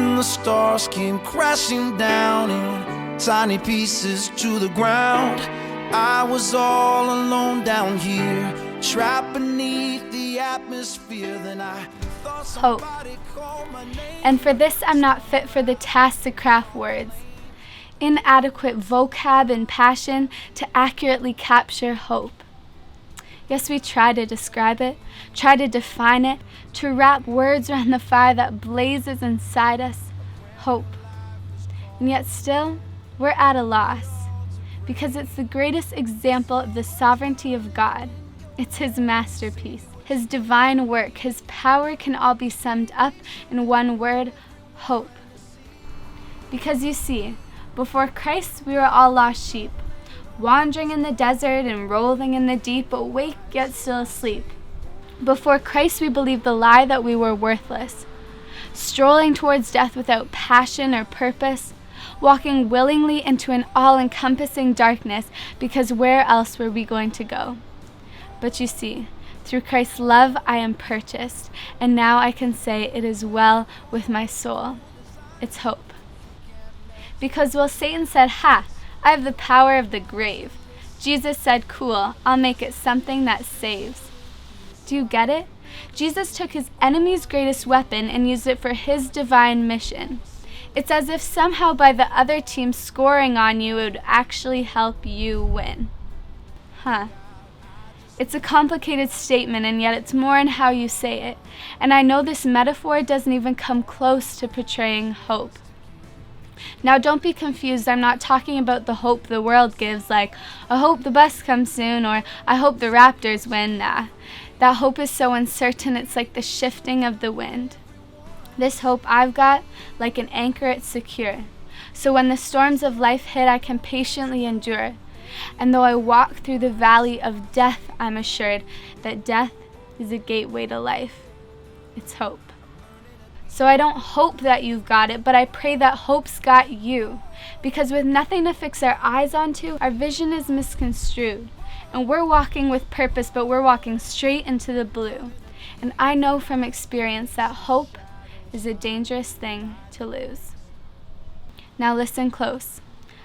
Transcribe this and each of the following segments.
when the stars came crashing down in tiny pieces to the ground. I was all alone down here, trapped beneath the atmosphere. Then I thought somebody called my name. And for this I'm not fit for the task to craft words, inadequate vocab and passion to accurately capture hope. Yes, we try to describe it, try to define it, to wrap words around the fire that blazes inside us, hope. And yet still, we're at a loss, because it's the greatest example of the sovereignty of God. It's His masterpiece, His divine work. His power can all be summed up in one word, hope. Because you see, before Christ we were all lost sheep, wandering in the desert and rolling in the deep, awake yet still asleep. Before Christ we believed the lie that we were worthless, strolling towards death without passion or purpose, walking willingly into an all-encompassing darkness, because where else were we going to go? But you see, through Christ's love I am purchased, and now I can say it is well with my soul. It's hope. Because while Satan said, "Ha, I have the power of the grave," Jesus said, "Cool, I'll make it something that saves." Do you get it? Jesus took his enemy's greatest weapon and used it for his divine mission. It's as if somehow by the other team scoring on you, it would actually help you win. It's a complicated statement, and yet it's more in how you say it. And I know this metaphor doesn't even come close to portraying hope. Now don't be confused, I'm not talking about the hope the world gives, like, I hope the bus comes soon, or I hope the Raptors win. Nah, that hope is so uncertain, it's like the shifting of the wind. This hope I've got, like an anchor, it's secure. So when the storms of life hit, I can patiently endure. And though I walk through the valley of death, I'm assured that death is a gateway to life. It's hope. So I don't hope that you've got it, but I pray that hope's got you. Because with nothing to fix our eyes onto, our vision is misconstrued. And we're walking with purpose, but we're walking straight into the blue. And I know from experience that hope is a dangerous thing to lose. Now listen close.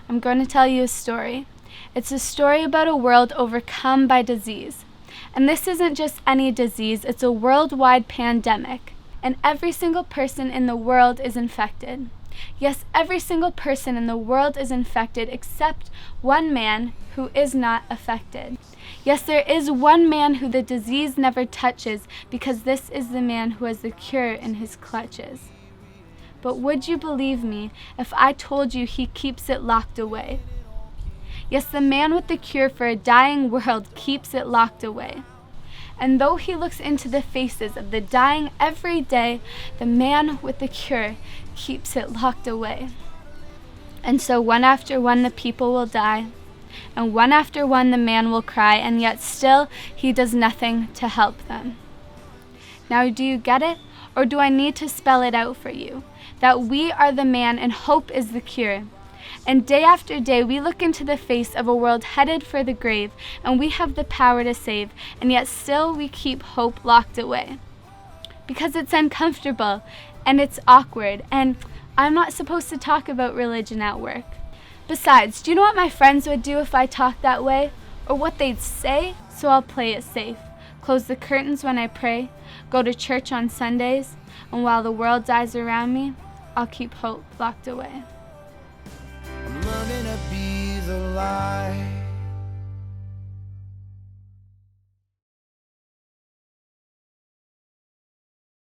I'm going to tell you a story. It's a story about a world overcome by disease. And this isn't just any disease, it's a worldwide pandemic. And every single person in the world is infected. Yes, every single person in the world is infected except one man who is not affected. Yes, there is one man who the disease never touches, because this is the man who has the cure in his clutches. But would you believe me if I told you he keeps it locked away? Yes, the man with the cure for a dying world keeps it locked away. And though he looks into the faces of the dying every day, the man with the cure keeps it locked away. And so one after one the people will die, and one after one the man will cry, and yet still he does nothing to help them. Now do you get it? Or do I need to spell it out for you? That we are the man and hope is the cure. And day after day we look into the face of a world headed for the grave, and we have the power to save, and yet still we keep hope locked away. Because it's uncomfortable, and it's awkward, and I'm not supposed to talk about religion at work. Besides, do you know what my friends would do if I talked that way? Or what they'd say? So I'll play it safe. Close the curtains when I pray, go to church on Sundays, and while the world dies around me, I'll keep hope locked away. I'm learning to be the light.